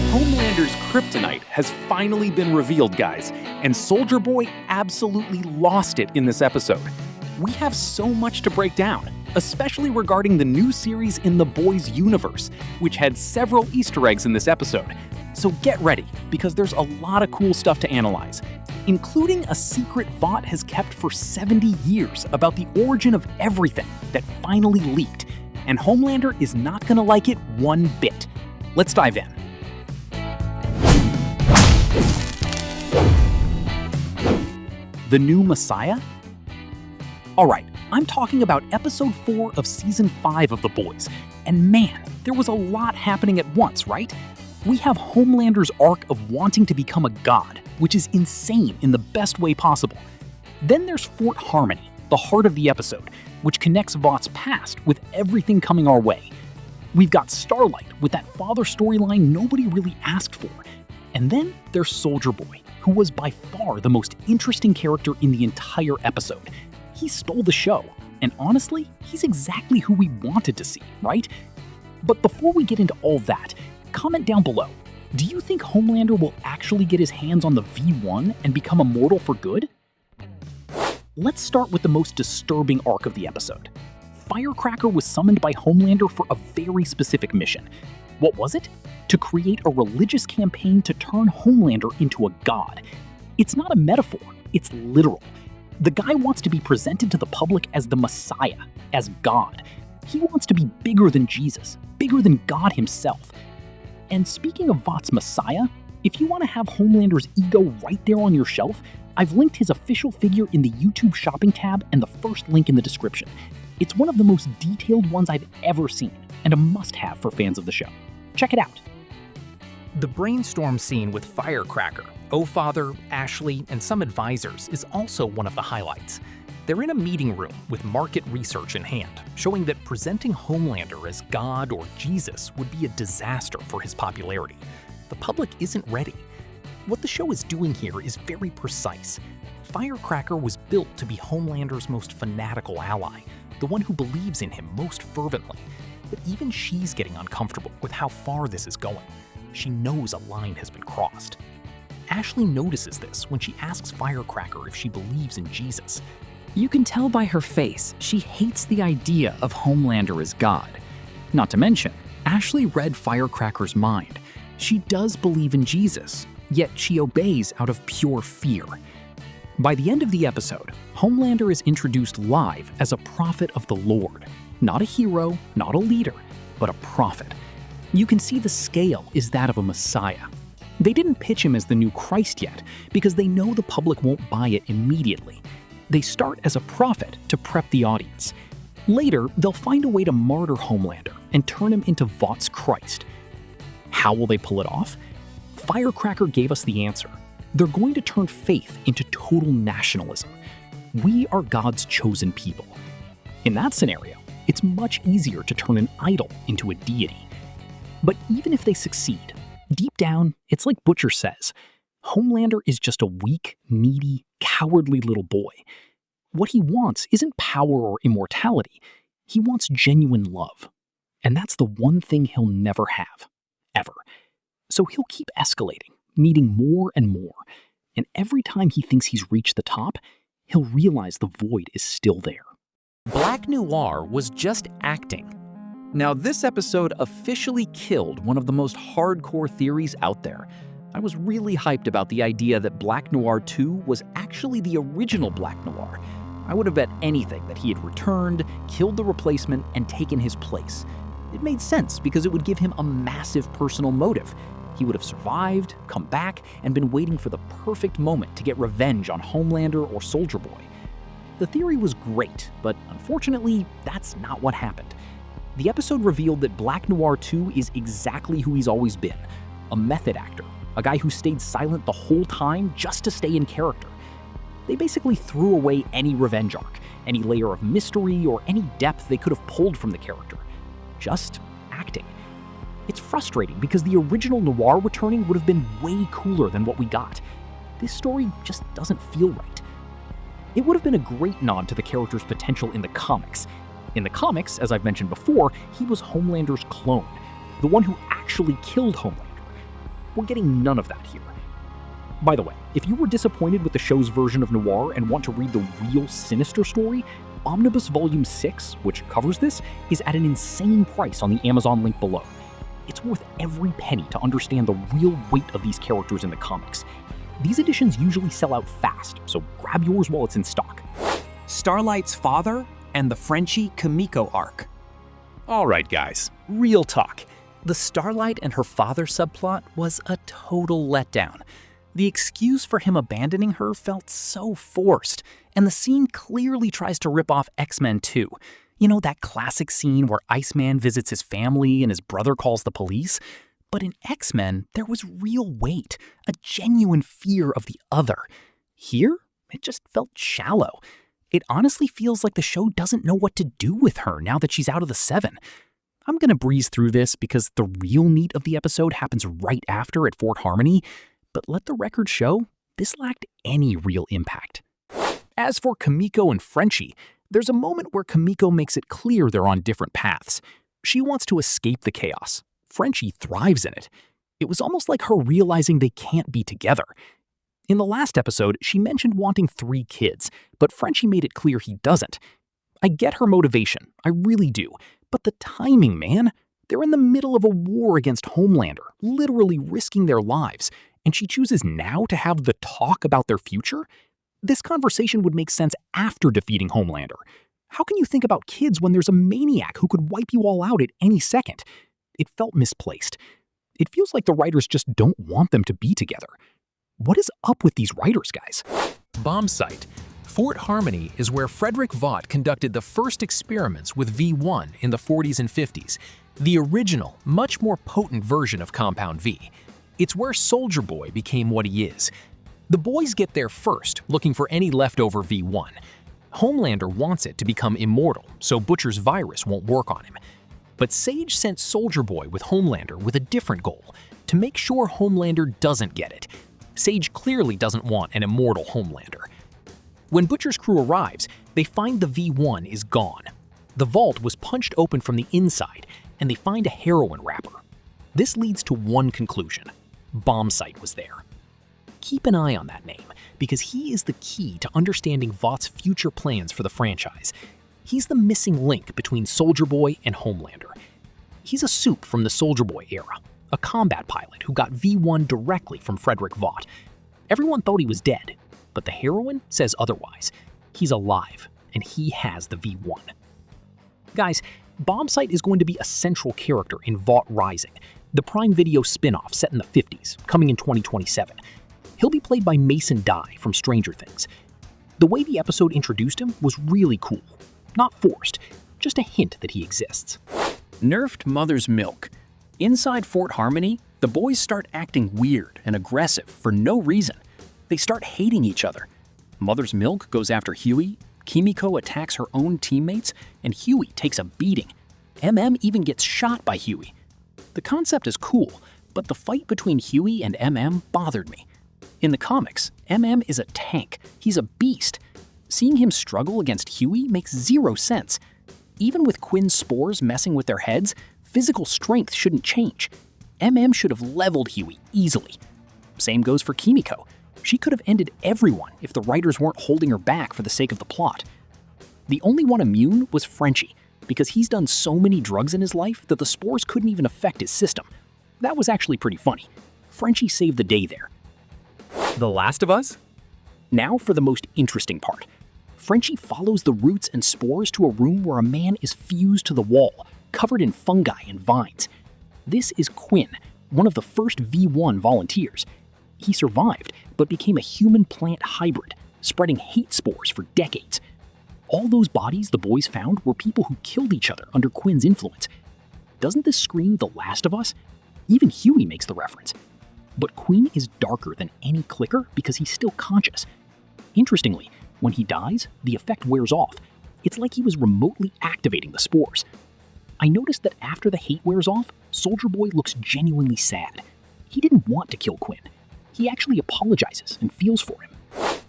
Homelander's Kryptonite has finally been revealed, guys, and Soldier Boy absolutely lost it in this episode. We have so much to break down, especially regarding the new series in the Boys universe, which had several Easter eggs in this episode. So get ready, because there's a lot of cool stuff to analyze, including a secret Vought has kept for 70 years about the origin of everything that finally leaked, and Homelander is not gonna like it one bit. Let's dive in. The new Messiah? Alright, I'm talking about episode 4 of season 5 of The Boys, and man, there was a lot happening at once, right? We have Homelander's arc of wanting to become a god, which is insane in the best way possible. Then there's Fort Harmony, the heart of the episode, which connects Vought's past with everything coming our way. We've got Starlight with that father storyline nobody really asked for. And then there's Soldier Boy, who was by far the most interesting character in the entire episode. He stole the show, and honestly, he's exactly who we wanted to see, right? But before we get into all that, comment down below. Do you think Homelander will actually get his hands on the V1 and become immortal for good? Let's start with the most disturbing arc of the episode. Firecracker was summoned by Homelander for a very specific mission. What was it? To create a religious campaign to turn Homelander into a god. It's not a metaphor, it's literal. The guy wants to be presented to the public as the Messiah, as God. He wants to be bigger than Jesus, bigger than God himself. And speaking of Vought's Messiah, if you want to have Homelander's ego right there on your shelf, I've linked his official figure in the YouTube shopping tab and the first link in the description. It's one of the most detailed ones I've ever seen, and a must-have for fans of the show. Check it out. The brainstorm scene with Firecracker, O-Father, Ashley, and some advisors is also one of the highlights. They're in a meeting room with market research in hand, showing that presenting Homelander as God or Jesus would be a disaster for his popularity. The public isn't ready. What the show is doing here is very precise. Firecracker was built to be Homelander's most fanatical ally, the one who believes in him most fervently. But even she's getting uncomfortable with how far this is going. She knows a line has been crossed. Ashley notices this when she asks Firecracker if she believes in Jesus. You can tell by her face she hates the idea of Homelander as God. Not to mention, Ashley read Firecracker's mind. She does believe in Jesus, yet she obeys out of pure fear. By the end of the episode, Homelander is introduced live as a prophet of the Lord. Not a hero, not a leader, but a prophet. You can see the scale is that of a Messiah. They didn't pitch him as the new Christ yet, because they know the public won't buy it immediately. They start as a prophet to prep the audience. Later, they'll find a way to martyr Homelander and turn him into Vought's Christ. How will they pull it off? Firecracker gave us the answer. They're going to turn faith into total nationalism. We are God's chosen people. In that scenario, it's much easier to turn an idol into a deity. But even if they succeed, deep down, it's like Butcher says, Homelander is just a weak, needy, cowardly little boy. What he wants isn't power or immortality. He wants genuine love. And that's the one thing he'll never have. Ever. So he'll keep escalating, needing more and more. And every time he thinks he's reached the top, he'll realize the void is still there. Black Noir was just acting. Now, this episode officially killed one of the most hardcore theories out there. I was really hyped about the idea that Black Noir 2 was actually the original Black Noir. I would have bet anything that he had returned, killed the replacement, and taken his place. It made sense because it would give him a massive personal motive. He would have survived, come back, and been waiting for the perfect moment to get revenge on Homelander or Soldier Boy. The theory was great, but unfortunately, that's not what happened. The episode revealed that Black Noir 2 is exactly who he's always been, a method actor, a guy who stayed silent the whole time just to stay in character. They basically threw away any revenge arc, any layer of mystery, or any depth they could have pulled from the character. Just acting. It's frustrating because the original Noir returning would have been way cooler than what we got. This story just doesn't feel right. It would have been a great nod to the character's potential in the comics. In the comics, as I've mentioned before, he was Homelander's clone, the one who actually killed Homelander. We're getting none of that here. By the way, if you were disappointed with the show's version of Noir and want to read the real sinister story, Omnibus Volume 6, which covers this, is at an insane price on the Amazon link below. It's worth every penny to understand the real weight of these characters in the comics. These editions usually sell out fast, so grab yours while it's in stock. Starlight's father and the Frenchie Kimiko arc. Alright guys, real talk. The Starlight and her father subplot was a total letdown. The excuse for him abandoning her felt so forced, and the scene clearly tries to rip off X-Men 2. You know, that classic scene where Iceman visits his family and his brother calls the police? But in X-Men, there was real weight, a genuine fear of the other. Here, it just felt shallow. It honestly feels like the show doesn't know what to do with her now that she's out of the Seven. I'm gonna breeze through this because the real meat of the episode happens right after at Fort Harmony, but let the record show, this lacked any real impact. As for Kimiko and Frenchie, there's a moment where Kimiko makes it clear they're on different paths. She wants to escape the chaos. Frenchie thrives in it. It was almost like her realizing they can't be together. In the last episode, she mentioned wanting 3 kids, but Frenchie made it clear he doesn't. I get her motivation, I really do, but the timing, man. They're in the middle of a war against Homelander, literally risking their lives, and she chooses now to have the talk about their future? This conversation would make sense after defeating Homelander. How can you think about kids when there's a maniac who could wipe you all out at any second? It felt misplaced. It feels like the writers just don't want them to be together. What is up with these writers, guys? Bombsight. Fort Harmony is where Frederick Vought conducted the first experiments with V1 in the 40s and 50s, the original, much more potent version of Compound V. It's where Soldier Boy became what he is. The boys get there first, looking for any leftover V1. Homelander wants it to become immortal, so Butcher's virus won't work on him. But Sage sent Soldier Boy with Homelander with a different goal, to make sure Homelander doesn't get it. Sage clearly doesn't want an immortal Homelander. When Butcher's crew arrives, they find the V1 is gone. The vault was punched open from the inside, and they find a heroin wrapper. This leads to one conclusion. Bombsight was there. Keep an eye on that name, because he is the key to understanding Vought's future plans for the franchise. He's the missing link between Soldier Boy and Homelander. He's a supe from the Soldier Boy era, a combat pilot who got V1 directly from Frederick Vought. Everyone thought he was dead, but the heroine says otherwise. He's alive, and he has the V1. Guys, Bombsight is going to be a central character in Vought Rising, the Prime Video spin-off set in the 50s, coming in 2027. He'll be played by Mason Dye from Stranger Things. The way the episode introduced him was really cool. Not forced, just a hint that he exists. Nerfed Mother's Milk. Inside Fort Harmony, the boys start acting weird and aggressive for no reason. They start hating each other. Mother's Milk goes after Huey, Kimiko attacks her own teammates, and Huey takes a beating. even gets shot by Huey. The concept is cool, but the fight between Huey and bothered me. In the comics, is a tank. He's a beast. Seeing him struggle against Huey makes zero sense. Even with Quinn's spores messing with their heads, physical strength shouldn't change. Should have leveled Huey easily. Same goes for Kimiko. She could have ended everyone if the writers weren't holding her back for the sake of the plot. The only one immune was Frenchie, because he's done so many drugs in his life that the spores couldn't even affect his system. That was actually pretty funny. Frenchie saved the day there. The Last of Us? Now for the most interesting part. Frenchie follows the roots and spores to a room where a man is fused to the wall, covered in fungi and vines. This is Quinn, one of the first V1 volunteers. He survived, but became a human-plant hybrid, spreading hate spores for decades. All those bodies the boys found were people who killed each other under Quinn's influence. Doesn't this scream The Last of Us? Even Huey makes the reference. But Quinn is darker than any clicker because he's still conscious. Interestingly, when he dies, the effect wears off. It's like he was remotely activating the spores. I noticed that after the hate wears off, Soldier Boy looks genuinely sad. He didn't want to kill Quinn. He actually apologizes and feels for him.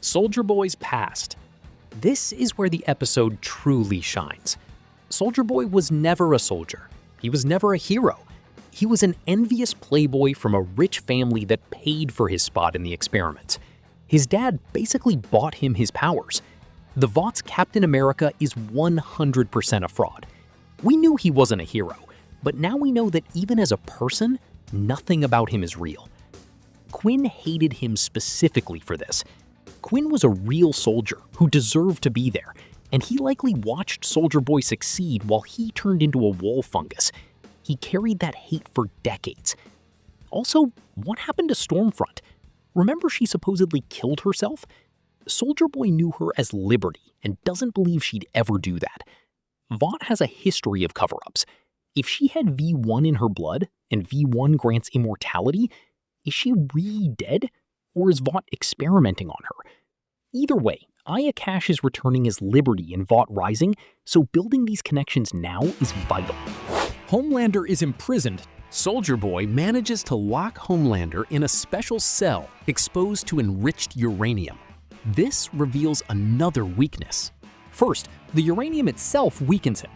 Soldier Boy's past. This is where the episode truly shines. Soldier Boy was never a soldier. He was never a hero. He was an envious playboy from a rich family that paid for his spot in the experiments. His dad basically bought him his powers. The Vaught's Captain America is 100% a fraud. We knew he wasn't a hero, but now we know that even as a person, nothing about him is real. Quinn hated him specifically for this. Quinn was a real soldier who deserved to be there, and he likely watched Soldier Boy succeed while he turned into a wall fungus. He carried that hate for decades. Also, what happened to Stormfront? Remember she supposedly killed herself? Soldier Boy knew her as Liberty and doesn't believe she'd ever do that. Vought has a history of cover-ups. If she had V1 in her blood and V1 grants immortality, is she really dead? Or is Vought experimenting on her? Either way, Aya Cash is returning as Liberty in Vought Rising, so building these connections now is vital. Homelander is imprisoned. Soldier Boy manages to lock Homelander in a special cell exposed to enriched uranium. This reveals another weakness. First, the uranium itself weakens him.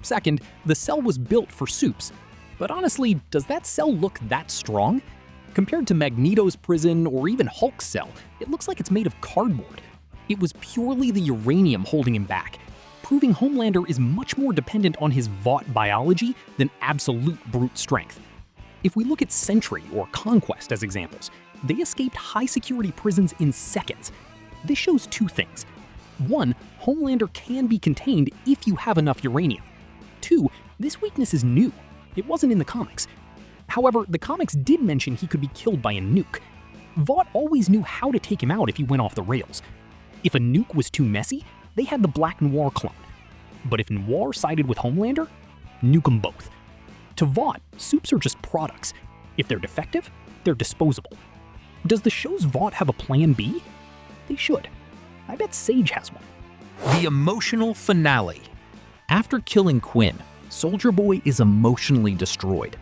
Second, the cell was built for Supes. But honestly, does that cell look that strong? Compared to Magneto's prison or even Hulk's cell, it looks like it's made of cardboard. It was purely the uranium holding him back, proving Homelander is much more dependent on his Vought biology than absolute brute strength. If we look at Sentry or Conquest as examples, they escaped high-security prisons in seconds. This shows two things. One, Homelander can be contained if you have enough uranium. Two, this weakness is new. It wasn't in the comics. However, the comics did mention he could be killed by a nuke. Vought always knew how to take him out if he went off the rails. If a nuke was too messy, they had the Black Noir clone. But if Noir sided with Homelander, nuke them both. To Vought, Supes are just products. If they're defective, they're disposable. Does the show's Vought have a plan B? They should. I bet Sage has one. The emotional finale. After killing Quinn, Soldier Boy is emotionally destroyed.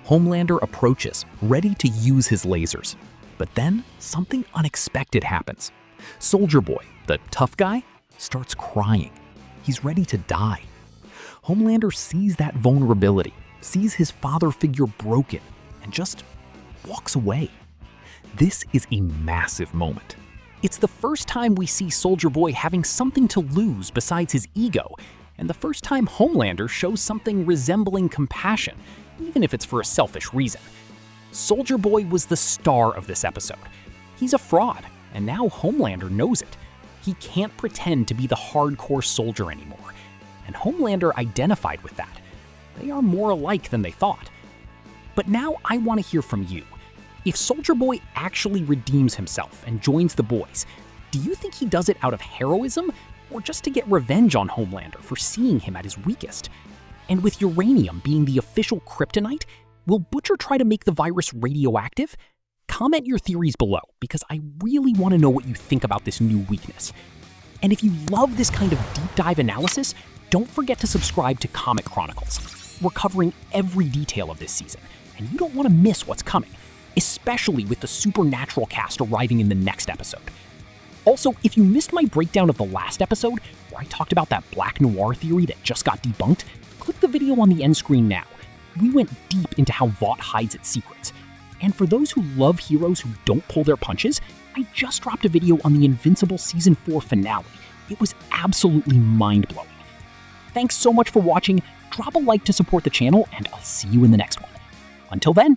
Homelander approaches, ready to use his lasers. But then, something unexpected happens. Soldier Boy, the tough guy, starts crying. He's ready to die. Homelander sees that vulnerability, sees his father figure broken, and just walks away. This is a massive moment. It's the first time we see Soldier Boy having something to lose besides his ego, and the first time Homelander shows something resembling compassion, even if it's for a selfish reason. Soldier Boy was the star of this episode. He's a fraud, and now Homelander knows it. He can't pretend to be the hardcore soldier anymore, and Homelander identified with that. They are more alike than they thought. But now I want to hear from you. If Soldier Boy actually redeems himself and joins the boys, do you think he does it out of heroism or just to get revenge on Homelander for seeing him at his weakest? And with uranium being the official kryptonite, will Butcher try to make the virus radioactive? Comment your theories below because I really want to know what you think about this new weakness. And if you love this kind of deep dive analysis, don't forget to subscribe to Comic Chronicles. We're covering every detail of this season, and you don't want to miss what's coming, especially with the supernatural cast arriving in the next episode. Also, if you missed my breakdown of the last episode, where I talked about that Black Noir theory that just got debunked, click the video on the end screen now. We went deep into how Vought hides its secrets. And for those who love heroes who don't pull their punches, I just dropped a video on the Invincible Season 4 finale. It was absolutely mind-blowing. Thanks so much for watching, drop a like to support the channel, and I'll see you in the next one. Until then,